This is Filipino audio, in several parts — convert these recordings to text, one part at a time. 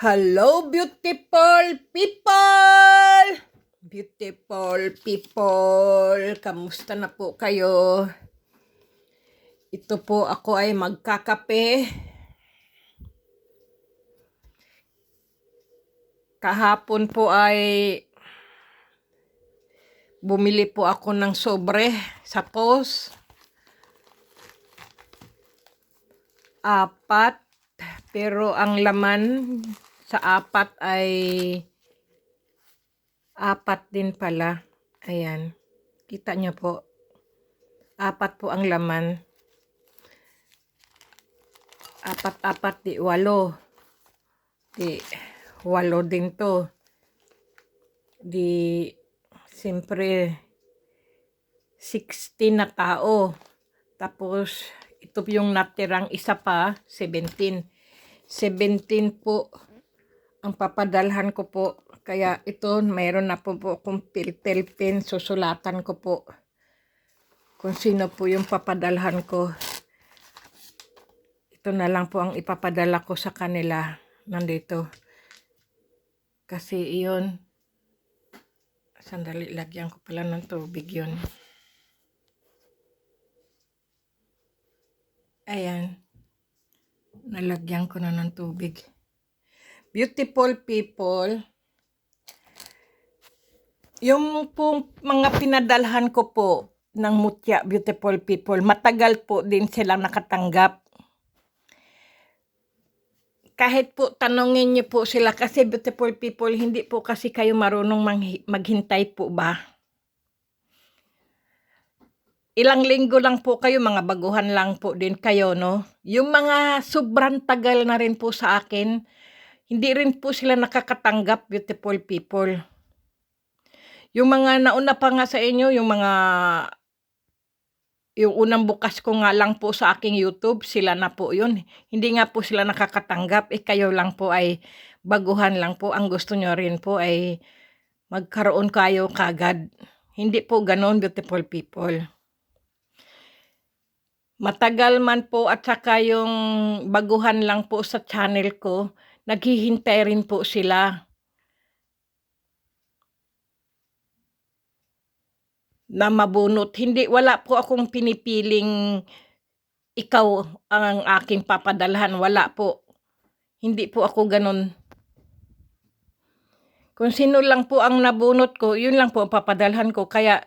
Hello, beautiful people! Beautiful people, kamusta na po kayo? Ito po ako ay magkakape. Kahapon po ay bumili po ako ng sobre sa post. 4, pero ang laman sa 4 ay 4 din pala. Ayan, kita nyo po. 4 po ang laman. 4 di 8. Di 8 din to. Di siyempre 16 na tao. Tapos ito yung natirang isa pa, 17. 17 po ang papadalhan ko po. Kaya ito, mayroon na po akong piltel pen. Susulatan ko po kung sino po yung papadalhan ko. Ito na lang po ang ipapadala ko sa kanila. Nandito. Kasi iyon. Sandali, lagyan ko pala ng tubig yun. Ayan. Nalagyan ko na ng tubig. Beautiful people. Yung po mga pinadalhan ko po ng mutya, beautiful people, matagal po din silang nakatanggap. Kahit po tanongin niyo po sila, kasi beautiful people, hindi po kasi kayo marunong maghintay po ba? Ilang linggo lang po kayo, mga baguhan lang po din kayo, no? Yung mga sobrang tagal na rin po sa akin, hindi rin po sila nakakatanggap, beautiful people. Yung mga nauna pa nga sa inyo, yung unang bukas ko nga lang po sa aking YouTube, sila na po yun. Hindi nga po sila nakakatanggap, kayo lang po ay baguhan lang po. Ang gusto nyo rin po ay magkaroon kayo kagad. Hindi po ganon, beautiful people. Matagal man po at saka yung baguhan lang po sa channel ko, naghihintay rin po sila na mabunot. Hindi, wala po akong pinipiling ikaw ang aking papadalhan. Wala po. Hindi po ako ganun. Kung sino lang po ang nabunot ko, yun lang po ang papadalhan ko. Kaya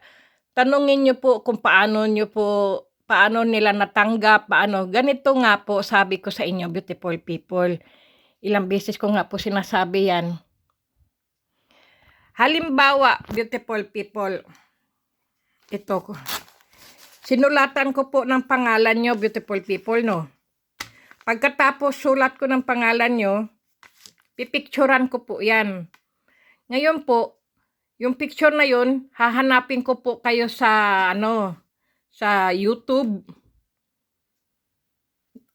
tanungin nyo po kung paano nila natanggap, paano. Ganito nga po sabi ko sa inyo, beautiful people. Ilang beses ko nga po sinasabi yan. Halimbawa, beautiful people, ito ko. Sinulatan ko po ng pangalan nyo, beautiful people, no? Pagkatapos sulat ko ng pangalan nyo, pipicturan ko po yan. Ngayon po, yung picture na yun, hahanapin ko po kayo sa, sa YouTube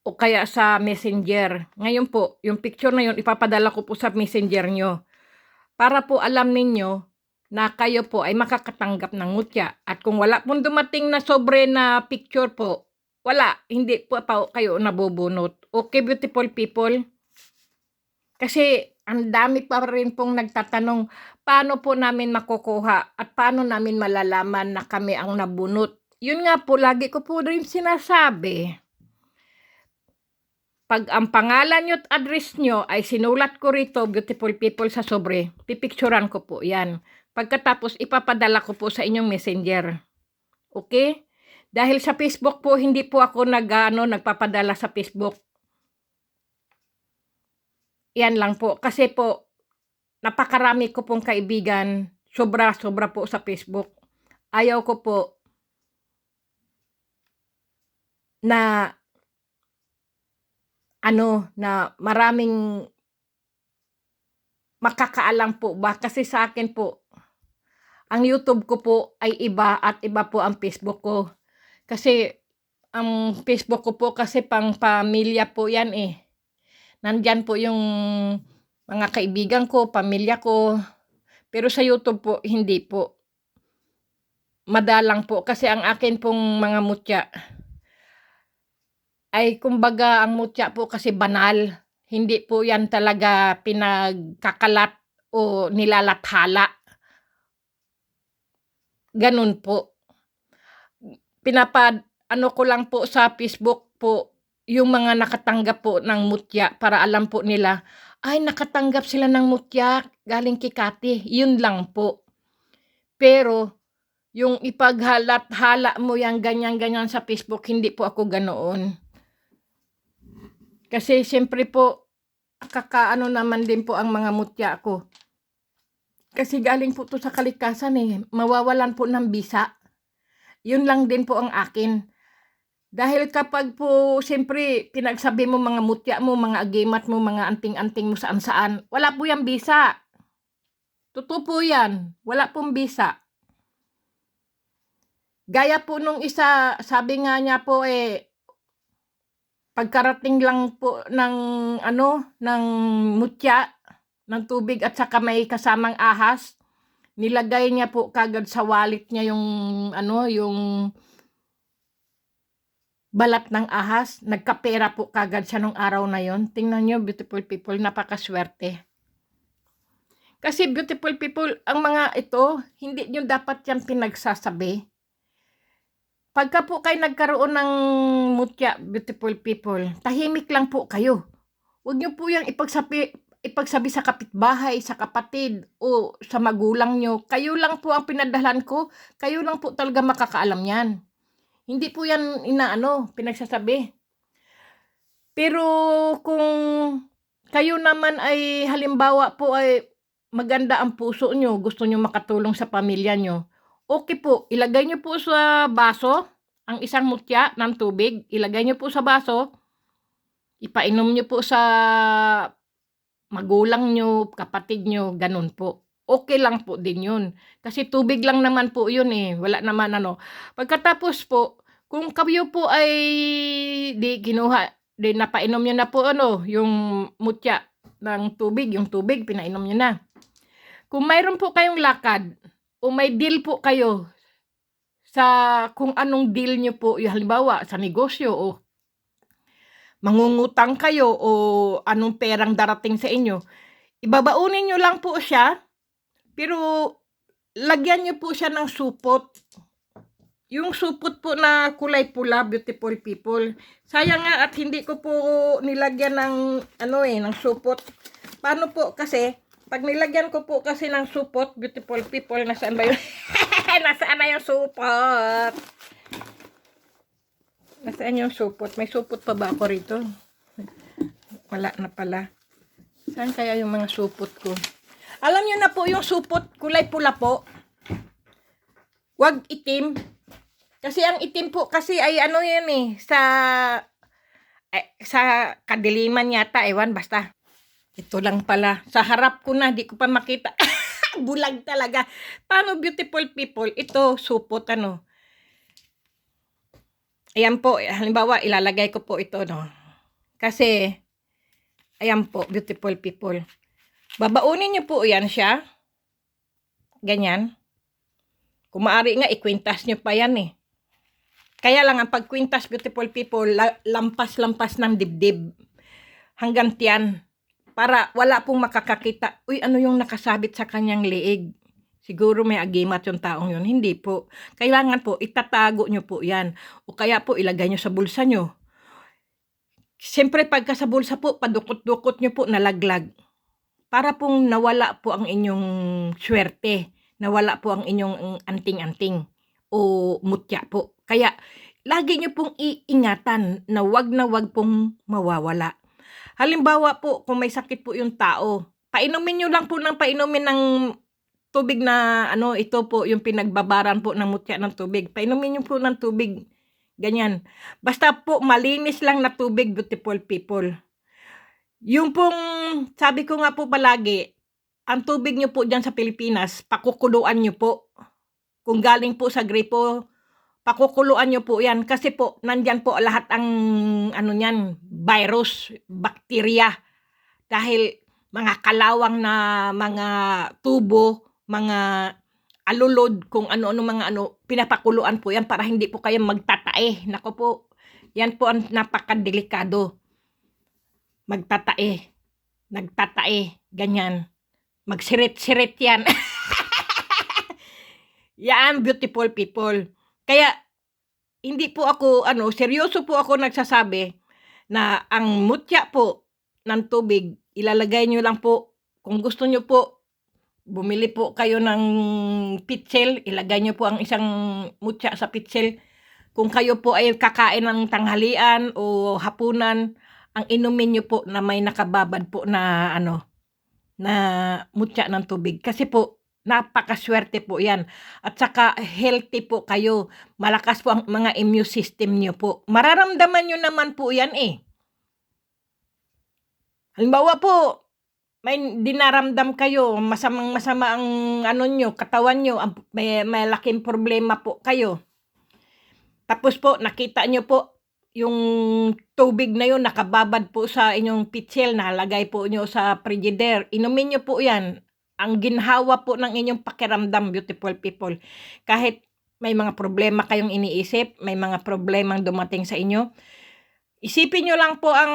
o kaya sa Messenger. Ngayon po, yung picture na yun, ipapadala ko po sa Messenger nyo. Para po alam ninyo na kayo po ay makakatanggap ng mutya. At kung wala pong dumating na sobre na picture po, wala, hindi po pa kayo nabubunot. Okay, beautiful people? Kasi ang dami pa rin pong nagtatanong, paano po namin makukuha at paano namin malalaman na kami ang nabunot. Yun nga po, lagi ko po rin sinasabi. Pag ang pangalan nyo at address nyo ay sinulat ko rito, beautiful people, sa sobre, pipicturan ko po yan. Pagkatapos, ipapadala ko po sa inyong messenger. Okay? Dahil sa Facebook po, hindi po ako nagpapadala sa Facebook. Yan lang po. Kasi po, napakarami ko pong kaibigan. Sobra-sobra po sa Facebook. Ayaw ko po na na maraming makakaalam po ba. Kasi sa akin po, ang YouTube ko po ay iba at iba po ang Facebook ko. Kasi ang Facebook ko po kasi pang pamilya po yan eh. Nandyan po yung mga kaibigan ko, pamilya ko. Pero sa YouTube po, hindi po. Madalang po. Kasi ang akin pong mga mutya ay kumbaga ang mutya po kasi banal. Hindi po yan talaga pinagkakalat o nilalathala. Ganun po. Ano ko lang po sa Facebook po, yung mga nakatanggap po ng mutya para alam po nila, ay nakatanggap sila ng mutya galing kay Kati, yun lang po. Pero yung ipaghalat-hala mo yang ganyan-ganyan sa Facebook, hindi po ako ganoon. Kasi siyempre po, kakaano naman din po ang mga mutya ko. Kasi galing po to sa kalikasan mawawalan po ng bisa. Yun lang din po ang akin. Dahil kapag po siyempre pinagsabi mo mga mutya mo, mga agimat mo, mga anting-anting mo saan-saan, wala po yang bisa. Totoo po yan, wala pong bisa. Gaya po nung isa, sabi nga niya po pagkarating lang po ng ng mutya, ng tubig at saka may kasamang ahas, nilagay niya po kagad sa wallet niya yung yung balat ng ahas. Nagkapera po kagad siya nung araw na yon. Tingnan niyo, beautiful people, napakaswerte. Kasi beautiful people, ang mga ito, hindi niyo dapat yan pinagsasabi. Pagka po kayo nagkaroon ng mutya, beautiful people, tahimik lang po kayo. Huwag niyo po yung ipagsabi sa kapitbahay, sa kapatid, o sa magulang niyo. Kayo lang po ang pinadalhan ko, kayo lang po talaga makakaalam yan. Hindi po yan pinagsasabi. Pero kung kayo naman ay halimbawa po ay maganda ang puso nyo, gusto nyo makatulong sa pamilya nyo, okay po, ilagay nyo po sa baso ang isang mutya ng tubig, ilagay nyo po sa baso, ipainom nyo po sa magulang nyo, kapatid nyo, ganun po. Okay lang po din yun. Kasi tubig lang naman po yun wala naman Pagkatapos po, kung kayo po ay di napainom nyo na po yung mutya ng tubig, yung tubig, pinainom nyo na. Kung mayroon po kayong lakad, o may deal po kayo sa kung anong deal nyo po, halimbawa sa negosyo, o mangungutang kayo, o anong perang darating sa inyo, ibabaunin nyo lang po siya, pero lagyan nyo po siya ng supot. Yung supot po na kulay pula, beautiful people. Sayang nga at hindi ko po nilagyan ng ng supot. Paano po kasi, pag nilagyan ko po kasi ng supot, beautiful people, nasaan ba yun? Nasaan na yung supot? Nasaan yung supot? May supot pa ba ako rito? Wala na pala. Saan kaya yung mga supot ko? Alam nyo na po yung supot, kulay pula po. Wag itim. Kasi ang itim po kasi ay yan sa kadiliman yata, ewan, basta. Ito lang pala. Sa harap ko na, di ko pa makita. Bulag talaga. Paano, beautiful people? Ito, supot, Ayan po, halimbawa, ilalagay ko po ito, Kasi, ayan po, beautiful people. Babaunin nyo po yan siya. Ganyan. Kung maaari nga, ikwintas nyo pa yan Kaya lang, ang pagkwintas, beautiful people, lampas-lampas ng dibdib. Hanggang tiyan. Para wala pong makakakita, uy, ano yung nakasabit sa kanyang leeg? Siguro may agimat yung taong yun. Hindi po. Kailangan po, itatago nyo po yan. O kaya po, ilagay nyo sa bulsa nyo. Siyempre, pagka sa bulsa po, padukot-dukot nyo po, nalaglag. Para pong nawala po ang inyong swerte. Nawala po ang inyong anting-anting. O mutya po. Kaya, lagi nyo pong iingatan na wag pong mawawala. Halimbawa po, kung may sakit po yung tao, painumin nyo lang po ng painumin ng tubig na ito po yung pinagbabaran po ng mutya ng tubig. Painumin nyo po ng tubig. Ganyan. Basta po malinis lang na tubig, beautiful people. Yung pong, sabi ko nga po palagi, ang tubig nyo po dyan sa Pilipinas, pakukuluan nyo po. Kung galing po sa gripo, pakukuluan nyo po yan. Kasi po, nandyan po lahat ang, virus, bakterya. Dahil mga kalawang na mga tubo, mga alulod, kung ano-ano mga pinapakuluan po yan para hindi po kayo magtatae. Nako po, yan po ang napakadelikado. magtatae, nagtatae, ganyan. Magsirit-sirit yan. Yan, beautiful people. Kaya, hindi po ako, seryoso po ako nagsasabi na ang mutya po ng tubig, ilalagay nyo lang po, kung gusto nyo po, bumili po kayo ng pitsil, ilagay nyo po ang isang mutya sa pitsil. Kung kayo po ay kakain ng tanghalian o hapunan, ang inumin nyo po na may nakababad po na na mutya ng tubig. Kasi po, napakaswerte po yan. At saka healthy po kayo. Malakas po ang mga immune system nyo po. Mararamdaman nyo naman po yan eh. Halimbawa po, may dinaramdam kayo, masamang-masama ang nyo, katawan nyo, may malaking problema po kayo. Tapos po, nakita nyo po, yung tubig na yun, nakababad po sa inyong pitsil, nalagay po nyo sa frigidaire. Inumin nyo po yan. Ang ginhawa po ng inyong pakiramdam, beautiful people. Kahit may mga problema kayong iniisip, may mga problemang dumating sa inyo, isipin nyo lang po ang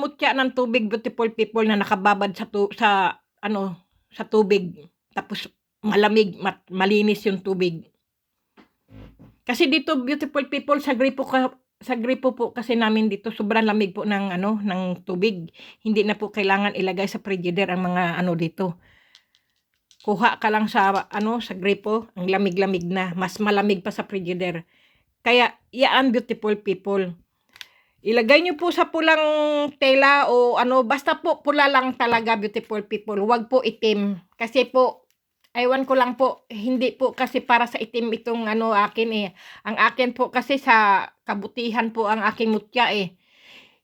mutya ng tubig, beautiful people, na nakababad sa tubig. Tapos malamig, malinis yung tubig. Kasi dito, beautiful people, sa gripo po kasi namin dito, sobrang lamig po ng tubig. Hindi na po kailangan ilagay sa frigidaire ang mga dito. Kuha ka lang sa sa gripo, ang lamig-lamig na, mas malamig pa sa frigidaire. Kaya yan, beautiful people. Ilagay nyo po sa pulang tela o basta po pula lang talaga, beautiful people. Huwag po itim. Kasi po, aywan ko lang po, hindi po kasi para sa itim itong akin eh. Ang akin po kasi sa kabutihan po ang aking mutya eh.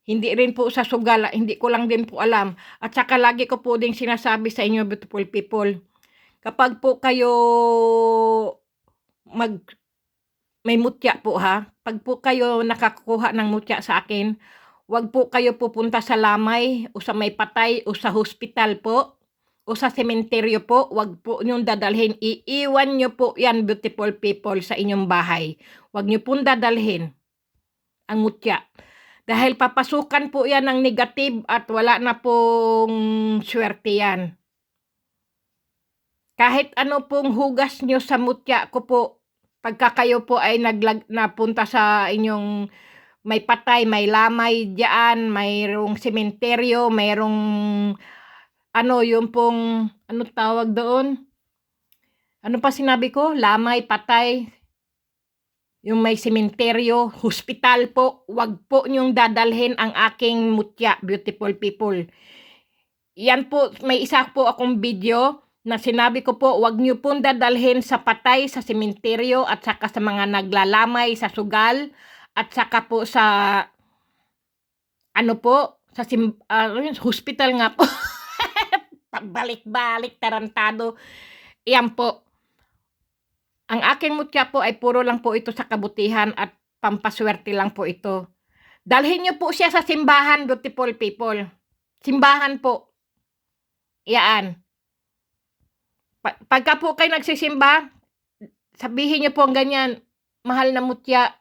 Hindi rin po sa sugal, hindi ko lang din po alam. At saka lagi ko po ding sinasabi sa inyo, beautiful people, kapag po kayo may mutya po ha, pag po kayo nakakuha ng mutya sa akin, wag po kayo pupunta sa lamay o sa may patay o sa hospital po o sa sementeryo po, wag po nyong dadalhin. Iiwan nyo po yan, beautiful people, sa inyong bahay. Wag nyo pong dadalhin ang mutya. Dahil papasukan po yan ng negative at wala na pong swerte yan. Kahit ano pong hugas nyo sa mutya ko po, pagka kayo po ay napunta sa inyong may patay, may lamay diyan, mayroong sementeryo, mayroong yung pong tawag doon? Ano pa sinabi ko? Lamay, patay, yung may sementeryo, hospital po, wag po niyong dadalhin ang aking mutya, beautiful people. Yan po, may isa po akong video na sinabi ko po, wag niyo pong dadalhin sa patay, sa sementeryo, at saka sa mga naglalamay sa sugal, at saka po sa sa hospital nga po. Pagbalik-balik, tarantado. Yan po. Ang aking mutya po ay puro lang po ito sa kabutihan at pampaswerte lang po ito. Dalhin niyo po siya sa simbahan, beautiful people. Simbahan po. Yan. Pagka po kayo nagsisimba, sabihin niyo po ang ganyan, mahal na mutya,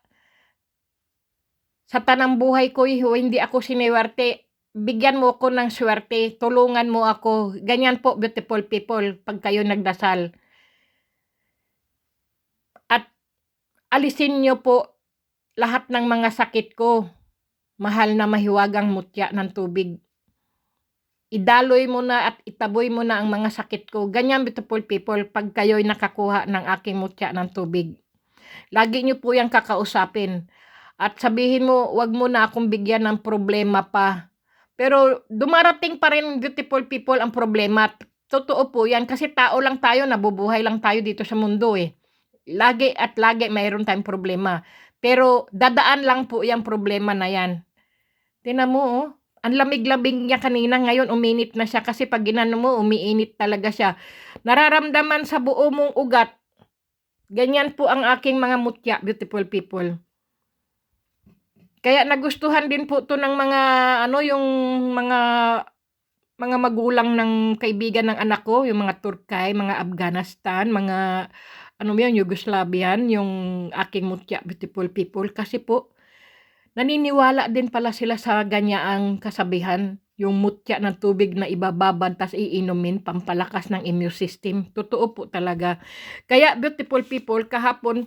sa tanang buhay ko, hindi ako siniwerte, bigyan mo ako ng swerte, tulungan mo ako. Ganyan po, beautiful people, pag kayo nagdasal. At alisin niyo po lahat ng mga sakit ko, mahal na mahiwagang mutya ng tubig. Idaloy mo na at itaboy mo na ang mga sakit ko. Ganyan, beautiful people, pag kayo'y nakakuha ng aking mutya ng tubig. Lagi nyo po yung kakausapin. At sabihin mo, wag mo na akong bigyan ng problema pa. Pero dumarating pa rin, beautiful people, ang problema. Totoo po yan, kasi tao lang tayo, nabubuhay lang tayo dito sa mundo eh. Lagi at lagi mayroon tayong problema. Pero dadaan lang po yung problema na yan. Tingnan mo oh. Ang lamig-lamig niya kanina, ngayon uminit na siya kasi pag ginano mo, umiinit talaga siya. Nararamdaman sa buo mong ugat. Ganyan po ang aking mga mutya, beautiful people. Kaya nagustuhan din po to ng mga yung mga magulang ng kaibigan ng anak ko, yung mga Turkay, mga Afghanistan, mga Yugoslavian, yung aking mutya, beautiful people, kasi po naniniwala din pala sila sa ganyaang kasabihan, yung mutya ng tubig na ibababad tas iinumin pampalakas ng immune system. Totoo po talaga. Kaya beautiful people, kahapon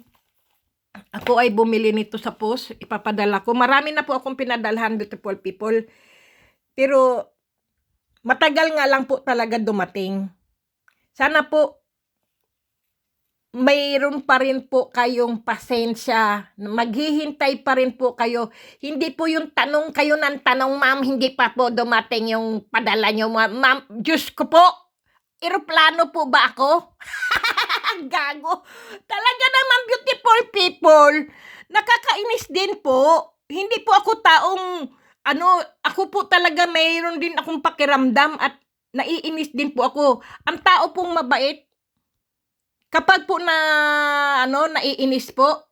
ako ay bumili nito sa post, ipapadala ko. Marami na po akong pinadalhan, beautiful people. Pero matagal nga lang po talaga dumating. Sana po mayroon pa rin po kayong pasensya. Maghihintay pa rin po kayo. Hindi po yung tanong kayo ng tanong, ma'am, hindi pa po dumating yung padala nyo, ma'am. Diyos ko po, eroplano po ba ako? Gago. Talaga naman, beautiful people. Nakakainis din po. Hindi po ako taong, ako po talaga mayroon din akong pakiramdam at naiinis din po ako. Ang tao pong mabait, kapag po naiinis po,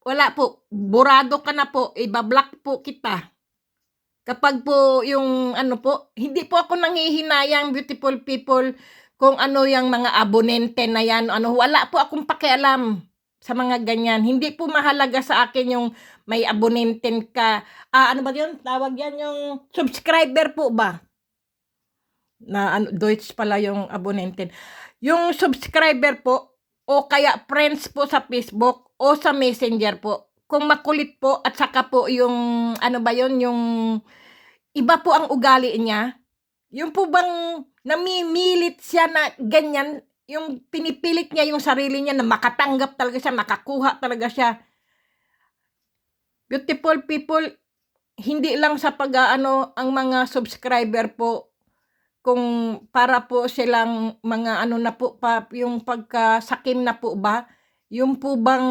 wala po, burado ka na po, ibablock po kita. Kapag po yung hindi po ako nanghihinayang, beautiful people, kung yung mga abonente na yan, wala po akong pakialam sa mga ganyan. Hindi po mahalaga sa akin yung may abonenten ka. Ano ba yun? Tawag yan yung subscriber po ba? Deutsch pala yung abonenten. Yung subscriber po, o kaya friends po sa Facebook o sa Messenger po. Kung makulit po at saka po yung yung iba po ang ugali niya. Yung po bang namimilit siya na ganyan, yung pinipilit niya yung sarili niya na makatanggap talaga siya, makakuha talaga siya. Beautiful people, hindi lang sa ang mga subscriber po, kung para po silang mga na po pa, yung pagkasakim na po ba, yung po bang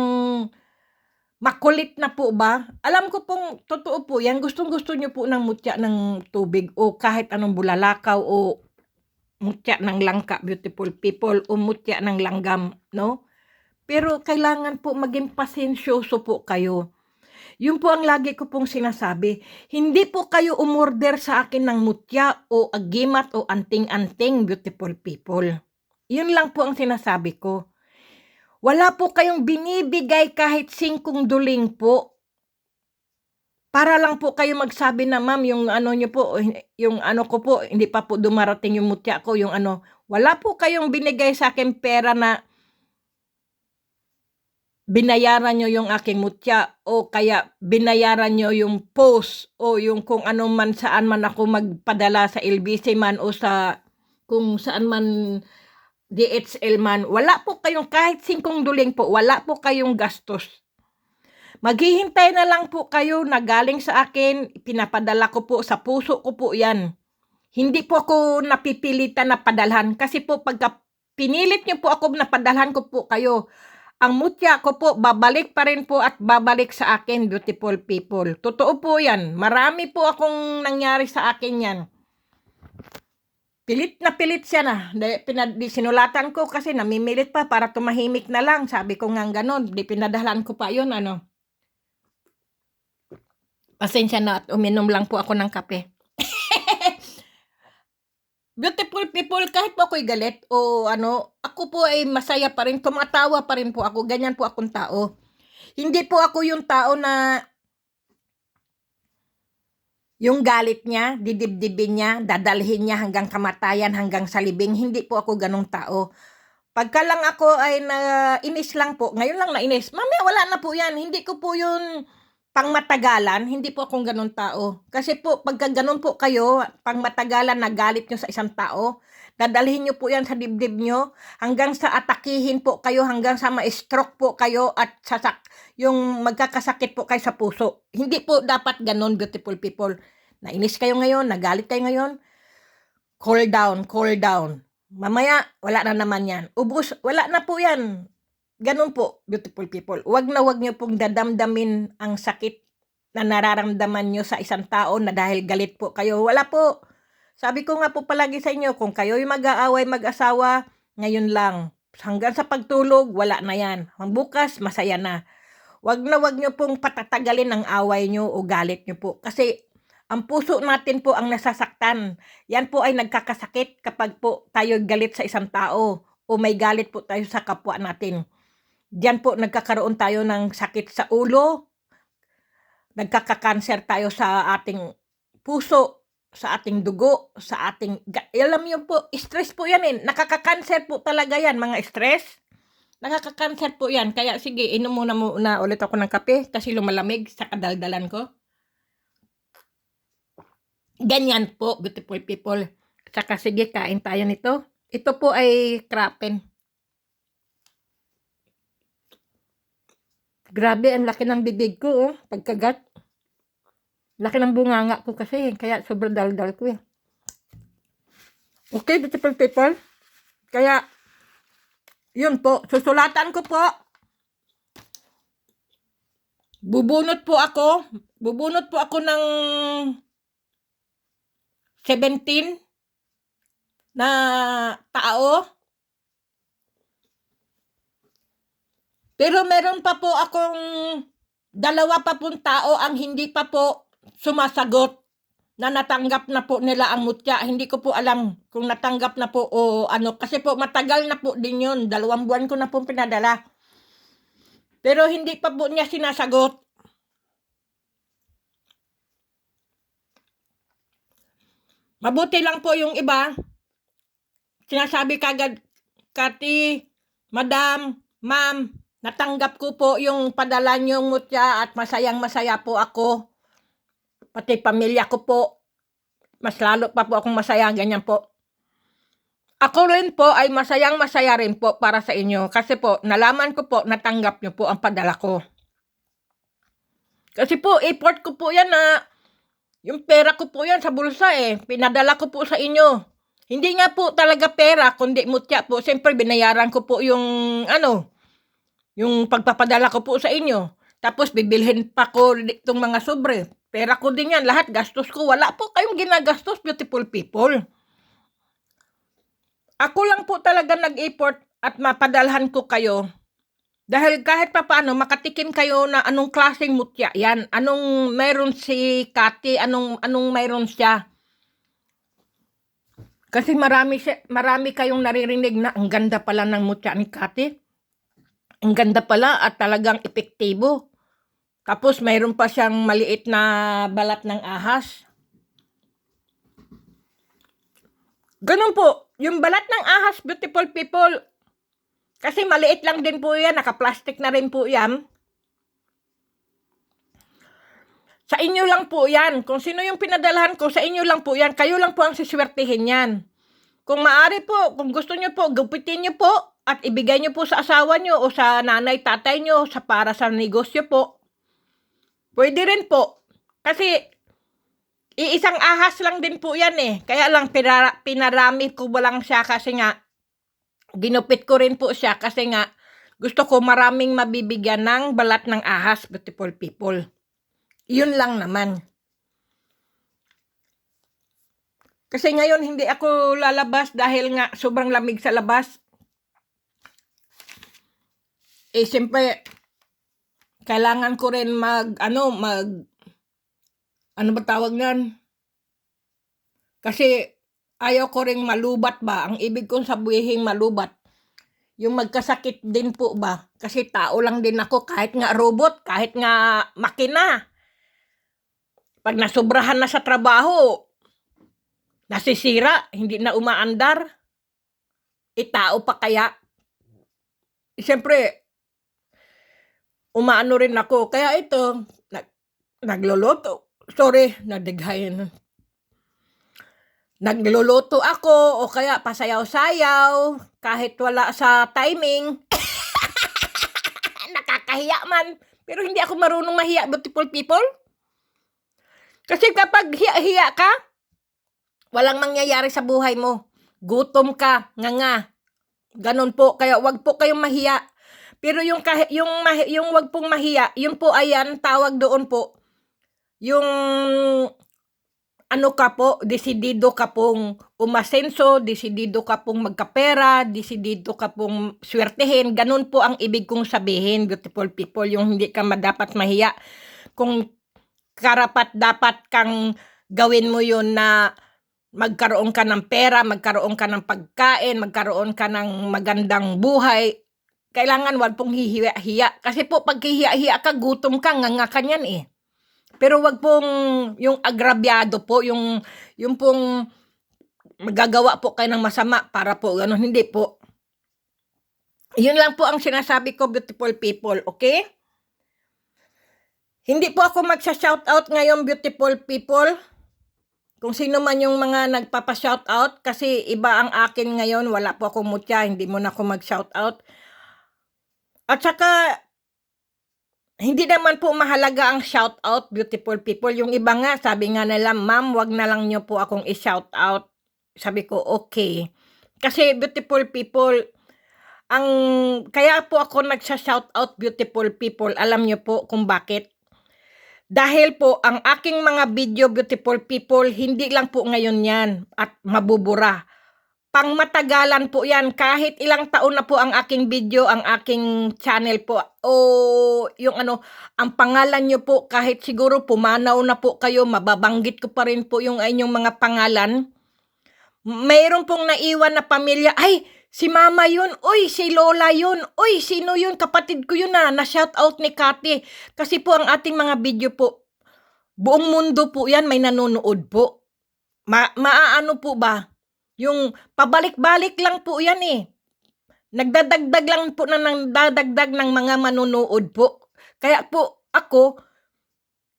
makulit na po ba? Alam ko pong totoo po yan, gustong-gusto nyo po ng mutya ng tubig o kahit anong bulalakaw o mutya ng langka, beautiful people, o mutya ng langgam, no? Pero kailangan po maging pasensyoso po kayo. Yun po ang lagi ko pong sinasabi. Hindi po kayo umorder sa akin ng mutya o agimat o anting-anting, beautiful people. Yun lang po ang sinasabi ko. Wala po kayong binibigay kahit 5 duling po. Para lang po kayo magsabi na, ma'am, yung nyo po, yung ko po, hindi pa po dumarating yung mutya ko, yung wala po kayong binigay sa akin pera na binayaran nyo yung aking mutya o kaya binayaran nyo yung post o yung kung ano man saan man ako magpadala sa LBC man o sa kung saan man DHL man. Wala po kayong kahit 5 duling po, wala po kayong gastos. Maghihintay na lang po kayo na galing sa akin, pinapadala ko po, sa puso ko po yan. Hindi po ako napipilitan na padalhan kasi po pagka pinilit nyo po ako na padalhan ko po kayo, ang mutya ko po, babalik pa rin po at babalik sa akin, beautiful people. Totoo po yan. Marami po akong nangyari sa akin yan. Pilit na pilit siya na. Sinulatan ko kasi namimilit pa para tumahimik na lang. Sabi ko nga ganon. Pinadalan ko pa yun, Pasensya na at uminom lang po ako ng kape. Beautiful people, kahit po ako'y galit o ako po ay masaya pa rin, tumatawa pa rin po ako, ganyan po akong tao. Hindi po ako yung tao na yung galit niya, didibdibin niya, dadalhin niya hanggang kamatayan, hanggang sa libing. Hindi po ako ganong tao. Pagka lang ako ay nainis lang po, ngayon lang nainis, mamaya wala na po yan. Hindi ko po yun pangmatagalan, hindi po akong ganun tao. Kasi po, pagka ganun po kayo, pangmatagalan na galit nyo sa isang tao, dadalhin nyo po yan sa dibdib nyo, hanggang sa atakihin po kayo, hanggang sa ma-stroke po kayo, at yung magkakasakit po kayo sa puso. Hindi po dapat ganun, beautiful people. Nainis kayo ngayon, nagalit kayo ngayon, cool down, cool down. Mamaya, wala na naman yan. Ubus, wala na po yan. Ganun po, beautiful people. Wag nyo pong dadamdamin ang sakit na nararamdaman nyo sa isang tao na dahil galit po kayo. Wala po. Sabi ko nga po palagi sa inyo, kung kayo'y mag-aaway, mag-asawa, ngayon lang. Hanggang sa pagtulog, wala na yan. Bukas, masaya na. Wag nyo pong patatagalin ang away nyo o galit nyo po. Kasi ang puso natin po ang nasasaktan. Yan po ay nagkakasakit kapag po tayo galit sa isang tao o may galit po tayo sa kapwa natin. Diyan po nagkakaroon tayo ng sakit sa ulo, nagkakakanser tayo sa ating puso, sa ating dugo, sa ating, alam niyo po, stress po yan eh. Nakaka-cancer po talaga yan, mga stress. Nakaka-cancer po yan. Kaya sige, inom muna ulit ako ng kape kasi lumalamig sa kadaldalan ko. Ganyan po, beautiful people. Saka sige, kain tayo nito. Ito po ay krapen. Grabe, ang laki ng bibig ko, pagkagat. Laki ng bunganga ko kasi, kaya sobrang dal-dal ko eh. Okay, beautiful people. Kaya, yun po, susulatan ko po. Bubunot po ako ng 17 na tao. Pero meron pa po akong 2 pa pong tao ang hindi pa po sumasagot na natanggap na po nila ang mutya. Hindi ko po alam kung natanggap na po o ano. Kasi po matagal na po din yun. 2 buwan ko na po pinadala. Pero hindi pa po niya sinasagot. Mabuti lang po yung iba. Sinasabi kagad, Kati, Madam, Ma'am, natanggap ko po yung padala niyong mutya at masayang-masaya po ako. Pati pamilya ko po. Mas lalo pa po akong masaya, ganyan po. Ako rin po ay masayang-masaya rin po para sa inyo. Kasi po, nalaman ko po, natanggap niyo po ang padala ko. Kasi po, effort ko po yan na, yung pera ko po yan sa bulsa eh. Pinadala ko po sa inyo. Hindi nga po talaga pera, kundi mutya po. Siyempre, binayaran ko po yung, yung pagpapadala ko po sa inyo. Tapos, bibilhin pa ko itong mga sobre. Pera ko din yan. Lahat, gastos ko. Wala po kayong ginagastos, beautiful people. Ako lang po talaga nag-effort at mapadalhan ko kayo. Dahil kahit pa paano, makatikim kayo na anong klaseng mutya yan. Anong mayroon si Kati, anong mayroon siya. Kasi marami kayong naririnig na ang ganda pala ng mutya ni Kati. Ang ganda pala at talagang epektibo. Tapos mayroon pa siyang maliit na balat ng ahas. Ganun po, yung balat ng ahas, beautiful people. Kasi maliit lang din po yan, naka-plastic na rin po yan. Sa inyo lang po yan. Kung sino yung pinadalhan ko, sa inyo lang po yan. Kayo lang po ang siswertihin yan. Kung maaari po, kung gusto nyo po, gupitin nyo po at ibigay nyo po sa asawa nyo o sa nanay, tatay nyo para sa negosyo po. Pwede rin po. Kasi iisang ahas lang din po yan eh. Kaya lang pinarami ko lang siya kasi nga ginupit ko rin po siya kasi nga gusto ko maraming mabibigyan ng balat ng ahas, beautiful people. Yun lang naman. Kasi ngayon hindi ako lalabas dahil nga sobrang lamig sa labas. Eh siyempre, kailangan ko rin ano ba tawag nan? Kasi ayaw ko rin malubat ba? Ang ibig kong sabihin malubat. Yung magkasakit din po ba? Kasi tao lang din ako, kahit nga robot, kahit nga makina. Pag nasobrahan na sa trabaho, nasisira, hindi na umaandar. Tao pa kaya. Siyempre, umaano rin ako. Kaya ito, nagluluto. Sorry, nadighayin. Nagluluto ako o kaya pasayaw-sayaw kahit wala sa timing. Nakakahiya man. Pero hindi ako marunong mahiya, beautiful people. Kasi kapag hiya ka, walang mangyayari sa buhay mo. Gutom ka, nga. Ganon po. Kaya wag po kayong mahiya. Pero yung wag pong mahiya, yun po ayan, tawag doon po. Yung ano ka po, desidido ka pong umasenso, desidido ka pong magkapera, desidido ka pong swertehin. Ganun po ang ibig kong sabihin, beautiful people. Yung hindi ka dapat mahiya. Kung karapat dapat kang gawin mo yun na magkaroon ka ng pera, magkaroon ka ng pagkain, magkaroon ka ng magandang buhay, kailangan wag pong hihiya-hiya. Kasi po pag hihiya-hiya ka, gutom ka, nga ka niyan eh. Pero wag pong yung agrabyado po, yung pong magagawa po kayo ng masama para po gano'n, hindi po. Yun lang po ang sinasabi ko, beautiful people, okay? Hindi po ako magsa-shoutout ngayon, beautiful people. Kung sino man yung mga nagpapa-shoutout, kasi iba ang akin ngayon, wala po akong mutya, hindi mo na ako mag-shoutout. At saka, hindi naman po mahalaga ang shoutout, beautiful people. Yung iba nga, sabi nga nila, ma'am, wag na lang nyo po akong i-shoutout. Sabi ko, okay. Kasi, beautiful people, kaya po ako nagsa-shoutout, beautiful people. Alam nyo po kung bakit? Dahil po, ang aking mga video, beautiful people, hindi lang po ngayon yan at mabubura. Pangmatagalan po yan. Kahit ilang taon na po ang aking video, ang aking channel po, o yung ang pangalan nyo po, kahit siguro pumanaw na po kayo, mababanggit ko pa rin po yung inyong mga pangalan. Mayroon pong naiwan na pamilya, ay, si mama yun, uy, si lola yun, uy, sino yun, kapatid ko yun na-shoutout ni Kati. Kasi po ang ating mga video po, buong mundo po yan, may nanonood po. Maaano po ba? Yung pabalik-balik lang po yan eh. Nagdadagdag lang po ng mga manonood po. Kaya po ako,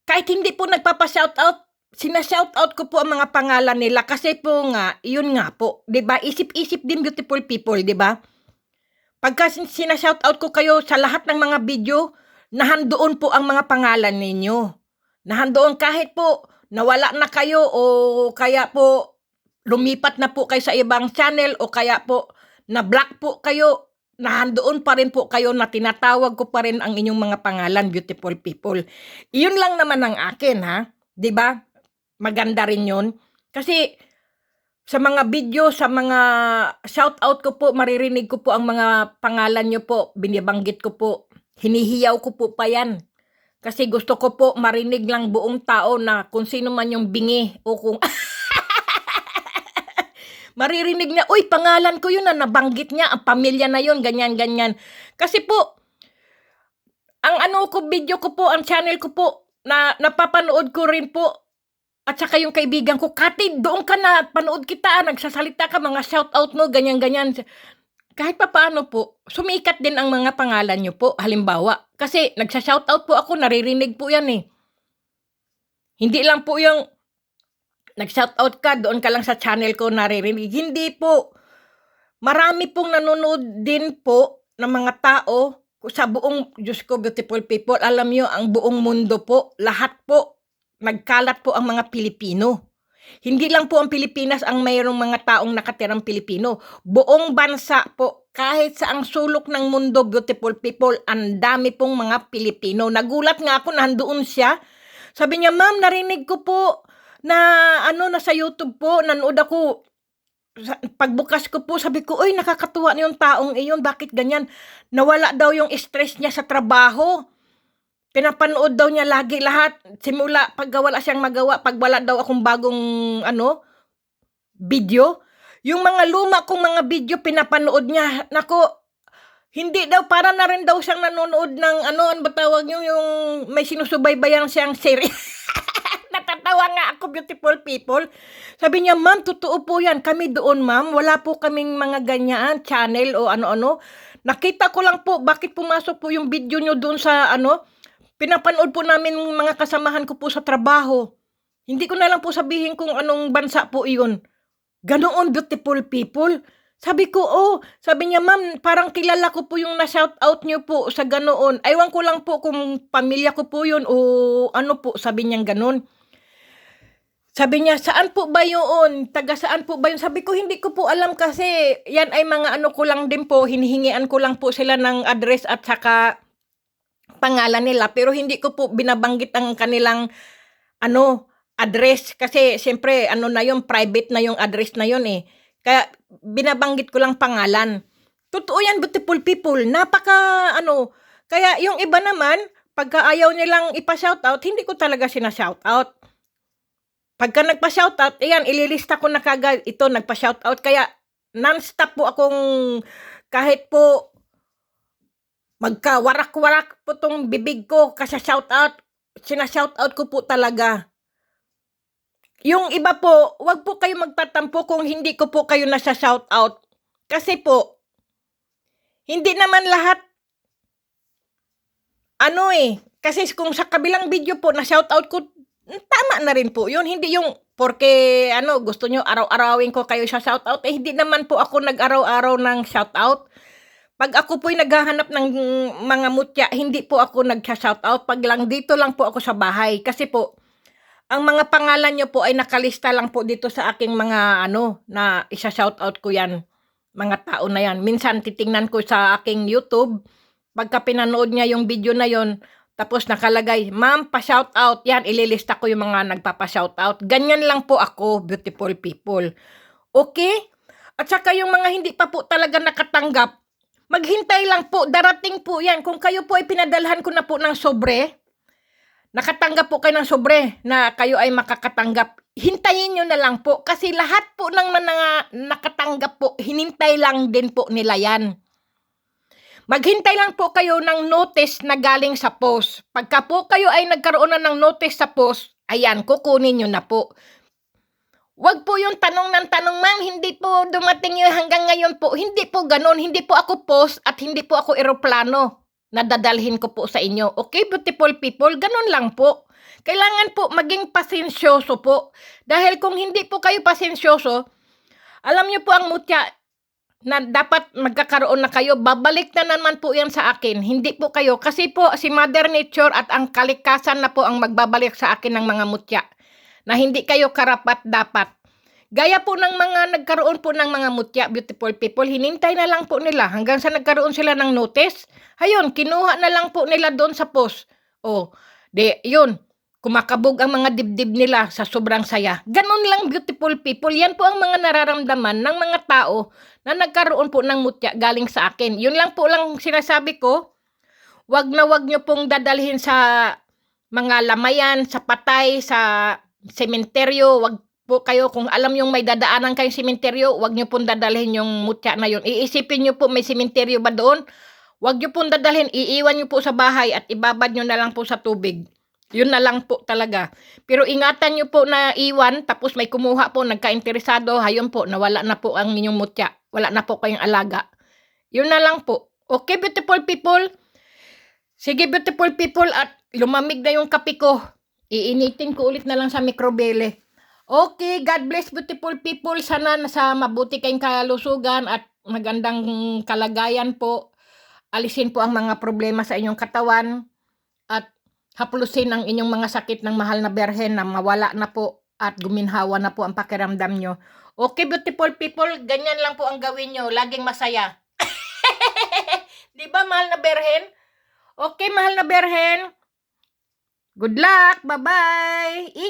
kahit hindi po nagpapa-shoutout, sina-shoutout ko po ang mga pangalan nila kasi po nga, yun nga po, 'di ba? Isip-isip din, beautiful people, 'di ba? Pagka sina-shoutout ko kayo sa lahat ng mga video, nahandoon po ang mga pangalan ninyo. Nahandoon kahit po nawala na kayo o kaya po lumipat na po kayo sa ibang channel o kaya po na-block po kayo, nahandoon pa rin po kayo na tinatawag ko pa rin ang inyong mga pangalan, beautiful people. Iyon lang naman ang akin, ha? 'Di ba? Maganda rin 'yon. Kasi sa mga video, sa mga shoutout ko po, maririnig ko po ang mga pangalan nyo po, binibanggit ko po, hinihiyaw ko po pa yan. Kasi gusto ko po marinig lang buong tao na kung sino man yung bingi o kung maririnig na, uy, pangalan ko yun na nabanggit niya, ang pamilya na yun, ganyan-ganyan. Kasi po, ang video ko po, ang channel ko po, na napapanood ko rin po, at saka yung kaibigan ko, Kati, doon ka na, panood kita, nagsasalita ka, mga shoutout mo, ganyan-ganyan. Kahit pa paano po, sumikat din ang mga pangalan nyo po, halimbawa. Kasi nagsa-shoutout po ako, naririnig po yan eh. Hindi lang po yung nag-shoutout ka, doon ka lang sa channel ko naririnig. Hindi po. Marami pong nanonood din po ng mga tao sa buong, Diyos ko, beautiful people, alam nyo, ang buong mundo po, lahat po, nagkalat po ang mga Pilipino. Hindi lang po ang Pilipinas ang mayroong mga taong nakatirang Pilipino. Buong bansa po, kahit sa ang sulok ng mundo, beautiful people, ang dami pong mga Pilipino. Nagulat nga ako, nandoon siya. Sabi niya, ma'am, narinig ko po na na sa YouTube po, nanood ako. Pagbukas ko po, sabi ko, uy, nakakatuwa na yung taong iyon, bakit ganyan? Nawala daw yung stress niya sa trabaho. Pinapanood daw niya lagi lahat. Simula, pag wala siyang magawa, pag wala daw akong bagong, video. Yung mga luma kong mga video, pinapanood niya. Nako, hindi daw, para na rin daw siyang nanonood ng, ano ba tawag niyo, yung may sinusubaybayan siyang series. Natatawa nga ako, beautiful people. Sabi niya, ma'am, totoo po yan. Kami doon, ma'am. Wala po kaming mga ganyan, channel o ano-ano. Nakita ko lang po, bakit pumasok po yung video nyo doon sa, pinapanood po namin mga kasamahan ko po sa trabaho. Hindi ko na lang po sabihin kung anong bansa po iyon. Ganoon, beautiful people. Sabi ko, sabi niya, ma'am, parang kilala ko po yung na-shoutout niyo po sa ganoon. Aywan ko lang po kung pamilya ko po yun o ano po, sabi niya ganoon. Sabi niya, saan po ba yun? Taga saan po ba yun? Sabi ko, hindi ko po alam kasi yan ay mga ko lang din po, hinihingian ko lang po sila ng address at saka pangalan nila. Pero hindi ko po binabanggit ang kanilang address kasi siyempre na yun, private na yung address na yun eh. Kaya binabanggit ko lang pangalan. Totoo yan, beautiful people. Napaka kaya yung iba naman, pagka ayaw nilang ipa-shoutout, hindi ko talaga sina-shoutout. Pagka nagpa-shoutout, ayan, ililista ko na kagad, ito, nagpa-shoutout. Kaya, non-stop po akong, kahit po, magkawarak-warak po tong bibig ko, kasi shoutout, sinashoutout ko po talaga. Yung iba po, wag po kayo magtatampo kung hindi ko po kayo nasa-shoutout. Kasi po, hindi naman lahat, kasi kung sa kabilang video po na-shoutout ko, tama na rin po yun. Hindi yung, porque, gusto nyo araw-arawin ko kayo sa shoutout, hindi naman po ako nag-araw-araw ng shoutout. Pag ako po'y naghahanap ng mga mutya, hindi po ako nag-shoutout. Pag lang dito lang po ako sa bahay. Kasi po, ang mga pangalan nyo po ay nakalista lang po dito sa aking mga na isa-shoutout ko yan. Mga tao na yan. Minsan titingnan ko sa aking YouTube, pagka pinanood niya yung video na yon, tapos nakalagay, ma'am, pa-shoutout. Yan, ililista ko yung mga nagpapa-shoutout. Ganyan lang po ako, beautiful people. Okay? At saka yung mga hindi pa po talaga nakatanggap, maghintay lang po, darating po yan. Kung kayo po ay pinadalhan ko na po ng sobre, nakatanggap po kayo ng sobre na kayo ay makakatanggap, hintayin nyo na lang po. Kasi lahat po ng nakatanggap po, hinintay lang din po nila yan. Maghintay lang po kayo ng notice na galing sa post. Pagka po kayo ay nagkaroon na ng notice sa post, ayan, kukunin nyo na po. Wag po yung tanong ng tanong, ma'am, hindi po dumating yun hanggang ngayon po. Hindi po ganun. Hindi po ako post at hindi po ako eroplano na dadalhin ko po sa inyo. Okay, beautiful people? Ganun lang po. Kailangan po maging pasensyoso po. Dahil kung hindi po kayo pasensyoso, alam nyo po ang mutya na dapat magkakaroon na kayo, babalik na naman po yan sa akin. Hindi po kayo. Kasi po si Mother Nature at ang kalikasan na po ang magbabalik sa akin ng mga mutya. Na hindi kayo karapat dapat. Gaya po ng mga nagkaroon po ng mga mutya, beautiful people, hinintay na lang po nila hanggang sa nagkaroon sila ng notice. Ayun, kinuha na lang po nila doon sa post. Yun, kumakabog ang mga dibdib nila sa sobrang saya. Ganun lang, beautiful people. Yan po ang mga nararamdaman ng mga tao na nagkaroon po ng mutya galing sa akin. Yun lang po lang sinasabi ko. Wag na wag nyo pong dadalhin sa mga lamayan, sa patay, sa sementeryo. Wag po kayo, kung alam yung may dadaanan kayong sementeryo, wag nyo pong dadalhin yung mutya na yun. Iisipin nyo po may sementeryo ba doon? Wag nyo pong dadalhin, iiwan nyo po sa bahay at ibabad nyo na lang po sa tubig. Yun na lang po talaga. Pero ingatan nyo po na iwan, tapos may kumuha po, nagka-interesado, hayun po, nawala na po ang inyong mutya. Wala na po kayong alaga. Yun na lang po. Okay, beautiful people? Sige, beautiful people, at lumamig na yung kape ko. Iinitin ko ulit na lang sa mikrobele. Okay, God bless, beautiful people. Sana nasa mabuti kayong kalusugan at magandang kalagayan po. Alisin po ang mga problema sa inyong katawan at haplusin ang inyong mga sakit ng mahal na Berhen na mawala na po at guminhawa na po ang pakiramdam nyo. Okay, beautiful people, ganyan lang po ang gawin nyo. Laging masaya. Di ba, mahal na Berhen? Okay, mahal na Berhen. Good luck. Bye-bye.